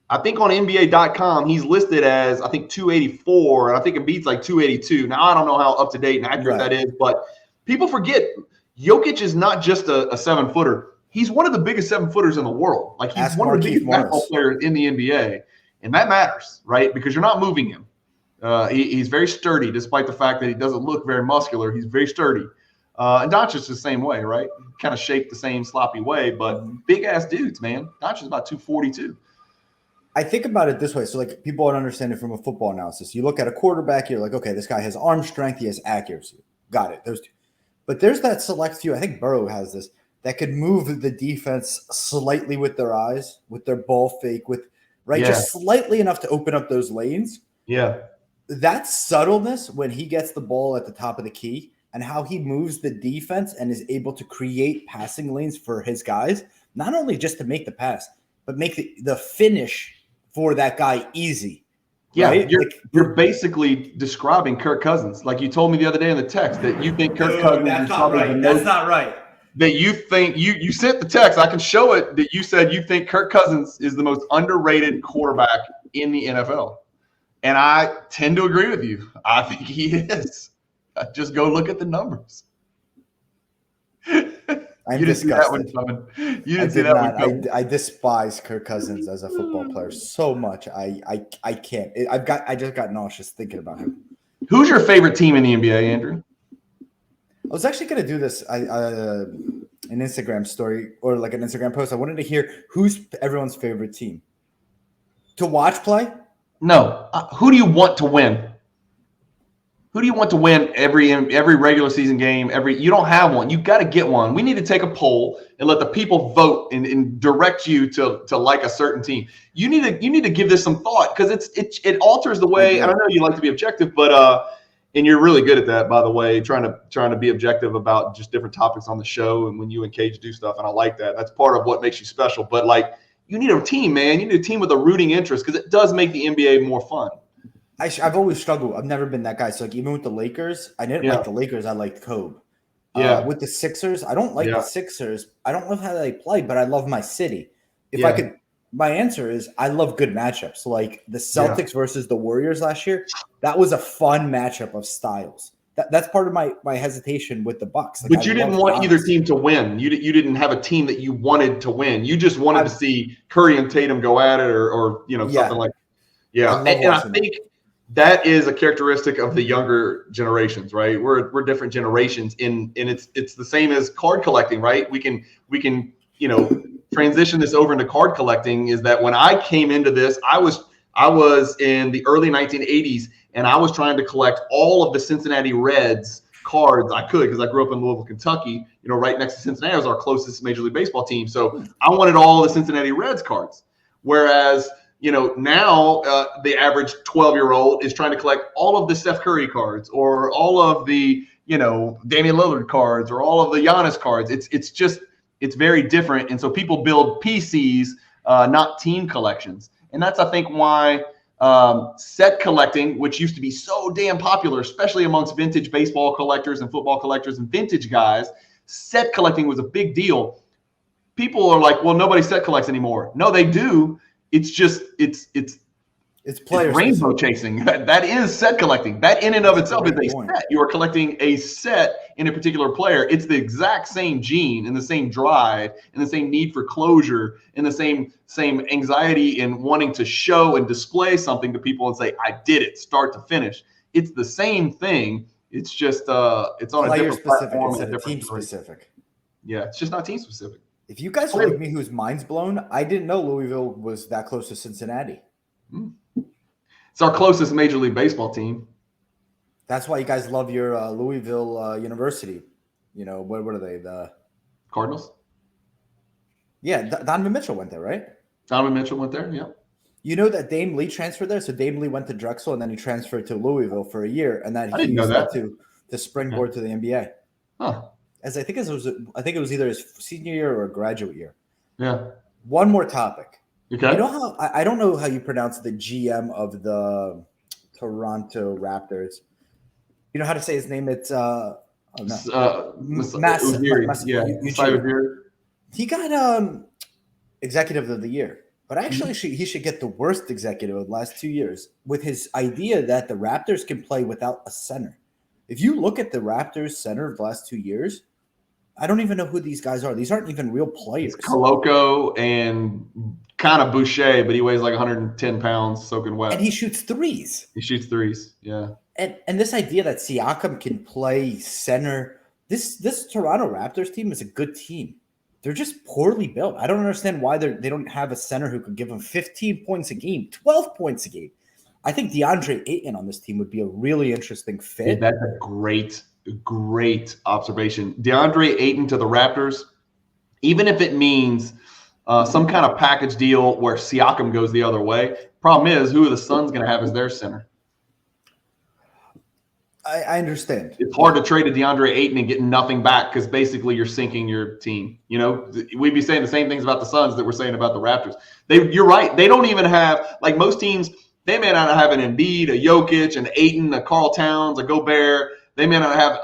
I think on NBA.com, he's listed as, 284, and I think Embiid's like 282. Now, I don't know how up-to-date and accurate that is, but people forget Jokic is not just a 7-footer. He's one of the biggest 7-footers in the world. Like, he's one of the biggest basketball players in the NBA, and that matters, right? Because you're not moving him. He's very sturdy, despite the fact that he doesn't look very muscular. He's very sturdy. And Doncic is the same way, right? Kind of shaped the same sloppy way, but big ass dudes, man. Doncic is about 242. I think about it this way. So, like, people don't understand it from a football analysis. You look at a quarterback, you're like, okay, this guy has arm strength, he has accuracy. Got it. Those two. But there's that select few, I think Burrow has this, that could move the defense slightly with their eyes, with their ball fake, just slightly enough to open up those lanes. Yeah. That subtleness when he gets the ball at the top of the key and how he moves the defense and is able to create passing lanes for his guys, not only just to make the pass, but make the finish for that guy easy. Yeah, right? You're basically describing Kirk Cousins. Like you told me the other day in the text that you think Kirk Cousins is probably right. That's not right. That you think you sent the text. I can show it that you said you think Kirk Cousins is the most underrated quarterback in the NFL. And I tend to agree with you. I think he is. Just go look at the numbers. I'm you didn't see that one disgusted. coming. You didn't see that one coming. I despise Kirk Cousins as a football player so much. I can't. I just got nauseous thinking about him. Who's your favorite team in the NBA, Andrew? I was actually going to do this an Instagram story or like an Instagram post. I wanted to hear who's everyone's favorite team to watch play. No. Who do you want to win? Who do you want to win every regular season game? You don't have one. You got to get one. We need to take a poll and let the people vote and direct you to like a certain team. You need to give this some thought because it alters the way. And I know you like to be objective, but and you're really good at that, by the way, trying to be objective about just different topics on the show and when you and Cage do stuff. And I like that. That's part of what makes you special. But like, you need a team, man. You need a team with a rooting interest because it does make the NBA more fun. I've always struggled. I've never been that guy. So like even with the Lakers, I didn't like the Lakers. I liked Kobe. Yeah. With the Sixers, I don't like the Sixers. I don't love how they play, but I love my city. If I could, my answer is I love good matchups. Like the Celtics versus the Warriors last year. That was a fun matchup of styles. That's part of my hesitation with the Bucks. Like, but you didn't want either team to win. You didn't have a team that you wanted to win. You just wanted to see Curry and Tatum go at it, or something like. Yeah, and I think that is a characteristic of the younger generations, right? We're different generations, and it's the same as card collecting, right? We can transition this over into card collecting. Is that when I came into this, I was in the early 1980s. And I was trying to collect all of the Cincinnati Reds cards I could because I grew up in Louisville, Kentucky, right next to Cincinnati was our closest Major League Baseball team. So I wanted all the Cincinnati Reds cards. Whereas, now the average 12-year-old is trying to collect all of the Steph Curry cards or all of the, Damian Lillard cards or all of the Giannis cards. It's very different. And so people build PCs, not team collections. And that's, I think, why set collecting, which used to be so damn popular, especially amongst vintage baseball collectors and football collectors and vintage guys, set collecting was a big deal. People are like, well, nobody set collects anymore. No, they do. It's just it's player rainbow chasing. That is set collecting. That in and of itself is a set. You are collecting a set in a particular player. It's the exact same gene and the same drive and the same need for closure and the same anxiety in wanting to show and display something to people and say, I did it, start to finish. It's the same thing. It's just it's on player a different platform instead of team specific. Yeah, it's just not team specific. If you guys are like me whose mind's blown, I didn't know Louisville was that close to Cincinnati. It's our closest Major League Baseball team. That's why you guys love your Louisville University. What are they? The Cardinals? Yeah, Donovan Mitchell went there, right? Donovan Mitchell went there, yeah. You know that Dame Lee transferred there? So Dame Lee went to Drexel, and then he transferred to Louisville for a year, and then he used that to springboard to the NBA. Huh. I think it was either his senior year or a graduate year. Yeah. One more topic. Okay. You know how I don't know how you pronounce the GM of the Toronto Raptors. You know how to say his name? It's He got executive of the year, but actually he should get the worst executive of the last 2 years with his idea that the Raptors can play without a center. If you look at the Raptors center of the last 2 years, I don't even know who these guys are. These aren't even real players. It's Koloko and kind of Boucher, but he weighs like 110 pounds soaking wet. And he shoots threes. Yeah. And this idea that Siakam can play center This Toronto Raptors team is a good team. They're just poorly built. I don't understand why they don't have a center who could give them 15 points a game, 12 points a game. I think DeAndre Ayton on this team would be a really interesting fit. Dude, that's a great observation. DeAndre Ayton to the Raptors, even if it means some kind of package deal where Siakam goes the other way. Problem is, who are the Suns going to have as their center? I understand. It's hard to trade a DeAndre Ayton and get nothing back because basically you're sinking your team. You know, we'd be saying the same things about the Suns that we're saying about the Raptors. You're right. They don't even have, like most teams, they may not have an Embiid, a Jokic, an Ayton, a Karl Towns, a Gobert. They may not have,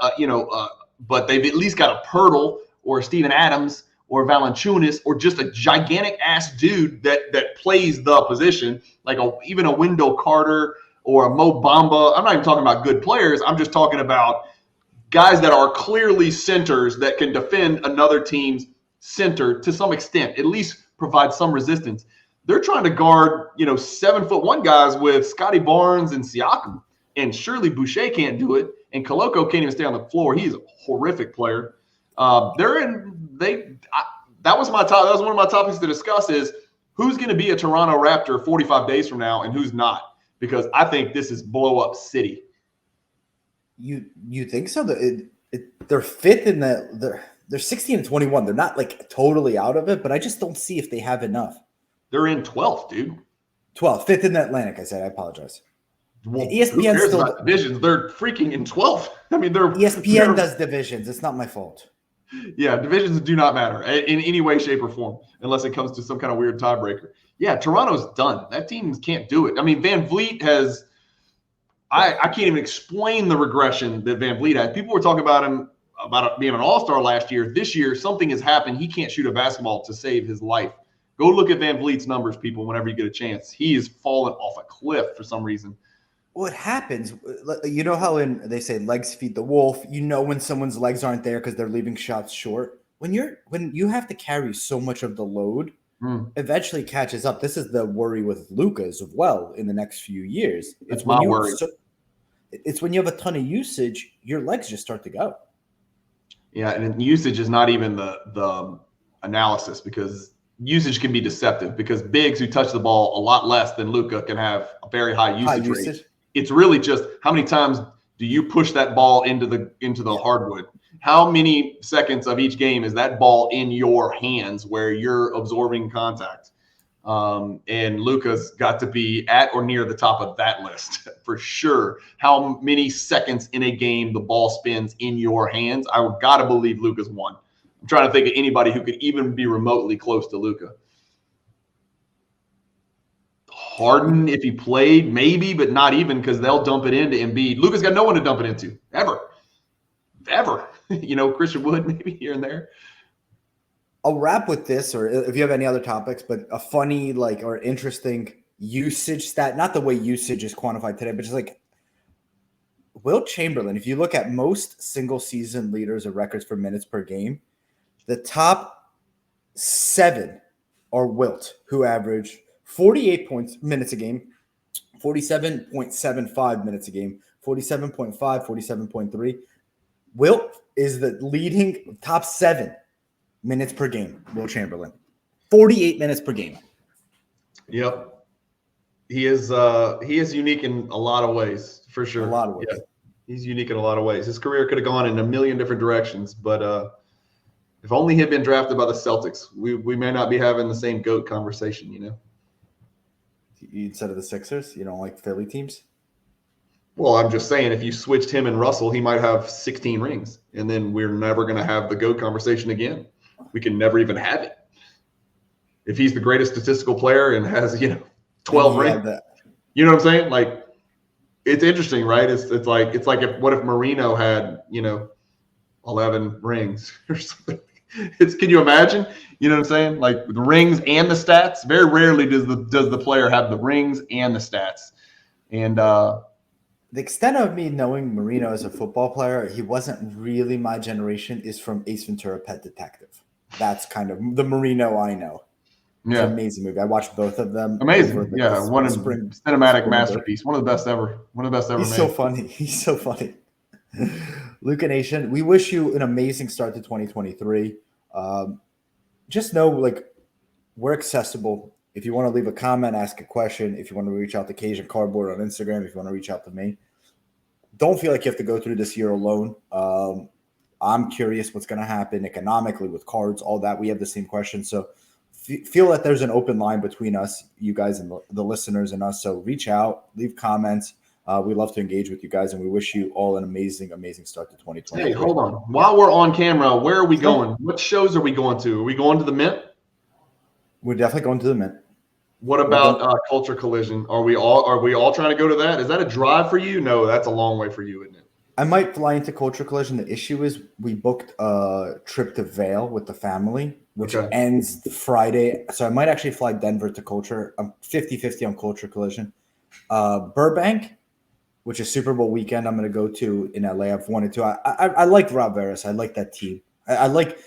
but they've at least got a Pirtle or a Steven Adams or Valanciunas or just a gigantic ass dude that plays the position, like even a Wendell Carter or a Mo Bamba. I'm not even talking about good players. I'm just talking about guys that are clearly centers that can defend another team's center to some extent, at least provide some resistance. They're trying to guard, 7'1" guys with Scotty Barnes and Siakam. And surely Boucher can't do it. And Koloko can't even stay on the floor. He's a horrific player. That was my top. That was one of my topics to discuss is who's going to be a Toronto Raptor 45 days from now and who's not. Because I think this is blow up city. You think so? They're fifth in they're 16-21. They're not like totally out of it, but I just don't see if they have enough. They're in 12th, dude. 12th, fifth in the Atlantic. I said I apologize. Well, ESPN still about divisions. They're freaking in 12th. I mean, ESPN does divisions. It's not my fault. Yeah, divisions do not matter in any way, shape, or form unless it comes to some kind of weird tiebreaker. Yeah, Toronto's done. That team can't do it. I mean, Van Vliet has I can't even explain the regression that Van Vliet had. People were talking about him about being an all-star last year. This year, something has happened. He can't shoot a basketball to save his life. Go look at Van Vliet's numbers, people, whenever you get a chance. He is falling off a cliff for some reason. What happens, you know how they say legs feed the wolf, when someone's legs aren't there because they're leaving shots short. When you have to carry so much of the load, eventually catches up. This is the worry with Luka as well in the next few years. It's my worry. It's when you have a ton of usage, your legs just start to go. Yeah, and usage is not even the analysis because usage can be deceptive because bigs who touch the ball a lot less than Luka can have a very high usage rate. It's really just how many times do you push that ball into the hardwood? How many seconds of each game is that ball in your hands where you're absorbing contact? And Luka's got to be at or near the top of that list for sure. How many seconds in a game the ball spins in your hands? I would got to believe Luka's one. I'm trying to think of anybody who could even be remotely close to Luka. Harden, if he played, maybe, but not even because they'll dump it into Embiid. Luka's got no one to dump it into, ever. Christian Wood maybe here and there. I'll wrap with this, or if you have any other topics, but a funny or interesting usage stat, not the way usage is quantified today, but just Wilt Chamberlain. If you look at most single season leaders of records for minutes per game, the top 7 are Wilt, who average 48 minutes a game, 47.75 minutes a game, 47.5, 47.3. Wilt is the leading top 7 minutes per game, Wilt Chamberlain. 48 minutes per game. Yep. He is unique in a lot of ways, for sure. A lot of ways. Yeah. He's unique in a lot of ways. His career could have gone in a million different directions, but if only he had been drafted by the Celtics, we may not be having the same GOAT conversation, Instead of the Sixers, you don't like Philly teams? Well, I'm just saying, if you switched him and Russell, he might have 16 rings, and then we're never going to have the GOAT conversation again. We can never even have it. If he's the greatest statistical player and has, 12 rings, you know what I'm saying? It's interesting, right? It's like what if Marino had, 11 rings or something? Can you imagine? You know what I'm saying? Like the rings and the stats. Very rarely does the player have the rings and the stats. And the extent of me knowing Marino as a football player, he wasn't really my generation, is from Ace Ventura: Pet Detective. That's kind of the Marino I know. It's an amazing movie. I watched both of them. Amazing. One cinematic masterpiece. One of the best ever. One of the best ever. He's so funny. He's so funny. Luca Nation, we wish you an amazing start to 2023. Just know, like, we're accessible. If you want to leave a comment, ask a question, if you want to reach out to Cajun Cardboard on Instagram, if you want to reach out to me, don't feel like you have to go through this year alone. I'm curious what's going to happen economically with cards, all that. We have the same question. So feel that there's an open line between us, you guys, and the listeners and us. So reach out, leave comments. We love to engage with you guys, and we wish you all an amazing, amazing start to 2020. Hey, hold on. While we're on camera, where are we going? What shows are we going to? Are we going to the Mint? We're definitely going to the Mint. What about Culture Collision? Are we all trying to go to that? Is that a drive for you? No, that's a long way for you, isn't it? I might fly into Culture Collision. The issue is we booked a trip to Vail with the family, which ends Friday. So I might actually fly Denver to Culture. I'm 50-50 on Culture Collision. Burbank, which is Super Bowl weekend, I'm going to go to in LA. I've wanted to. I like Rob Veras. I like that team. I like.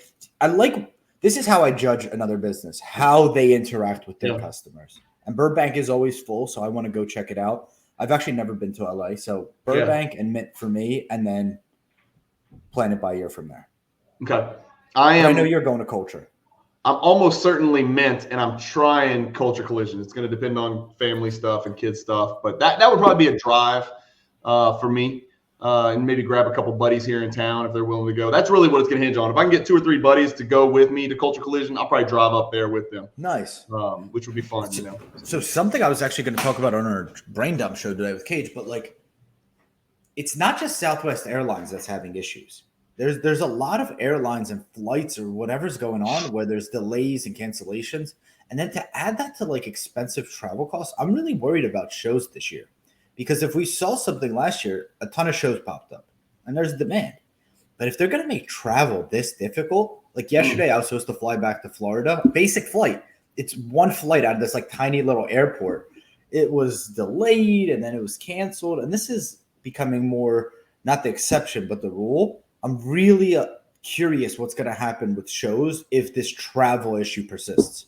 This is how I judge another business, how they interact with their customers. And Burbank is always full, so I want to go check it out. I've actually never been to LA, so Burbank and Mint for me, and then plan it by year from there. Okay. I know you're going to Culture. I'm almost certainly Mint, and I'm trying Culture Collision. It's going to depend on family stuff and kids stuff, but that would probably be a drive for me. And maybe grab a couple buddies here in town if they're willing to go. That's really what it's going to hinge on. If I can get 2 or 3 buddies to go with me to Culture Collision, I'll probably drive up there with them. Nice. Which would be fun, you know. So something I was actually going to talk about on our Brain Dump show today with Cage, but like, it's not just Southwest Airlines that's having issues. There's a lot of airlines and flights or whatever's going on where there's delays and cancellations. And then to add that to like expensive travel costs, I'm really worried about shows this year. Because if we saw something last year, a ton of shows popped up and there's demand. But if they're going to make travel this difficult, like yesterday, I was supposed to fly back to Florida, basic flight. It's one flight out of this like tiny little airport. It was delayed and then it was canceled. And this is becoming more, not the exception, but the rule. I'm really curious what's going to happen with shows if this travel issue persists.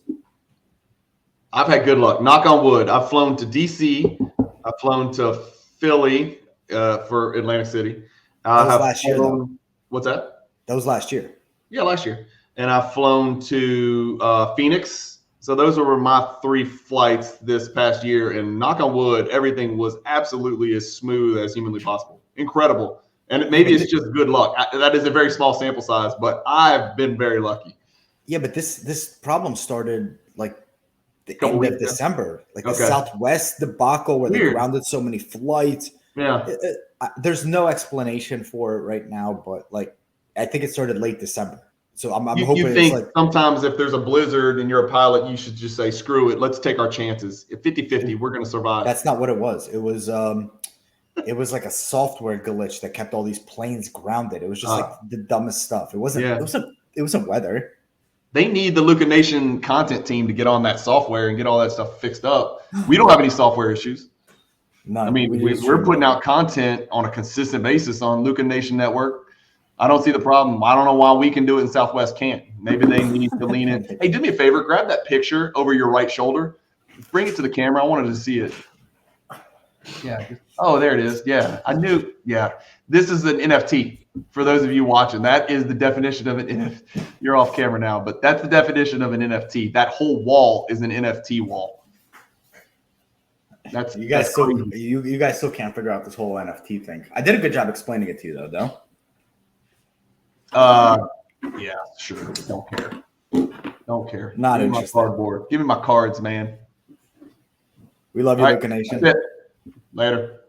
I've had good luck. Knock on wood. I've flown to DC. I've flown to Philly for Atlantic City. That was last year. What's that? That was last year. Yeah, last year. And I've flown to Phoenix. So those were my 3 flights this past year. And knock on wood, everything was absolutely as smooth as humanly possible. Incredible. And maybe it's just good luck. That is a very small sample size, but I've been very lucky. Yeah, but this problem started like the end of December, like the Southwest debacle where they grounded so many flights. Yeah. There's no explanation for it right now, but like I think it started late December. So I'm hoping you think it's like, sometimes if there's a blizzard and you're a pilot, you should just say, screw it. Let's take our chances. At 50-50, we're going to survive. That's not what it was. It was like a software glitch that kept all these planes grounded. It was just like the dumbest stuff. It wasn't weather. They need the Luca Nation content team to get on that software and get all that stuff fixed up. We don't have any software issues. None. I mean, we're putting out content on a consistent basis on Luca Nation Network. I don't see the problem. I don't know why we can do it and Southwest can't. Maybe they need to lean in. Hey, do me a favor. Grab that picture over your right shoulder. Bring it to the camera. I wanted to see it. Yeah. Oh, there it is. Yeah. I knew. Yeah. This is an NFT. For those of you watching, that is the definition of an NFT. You're off camera now, but that's the definition of an NFT. That whole wall is an NFT wall. That's you guys still can't figure out this whole NFT thing. I did a good job explaining it to you though. Yeah, sure. Don't care. Don't care. Not Give me interested. my cardboard. Give me my cards, man. We love you, Luca Nation. That's it. Later.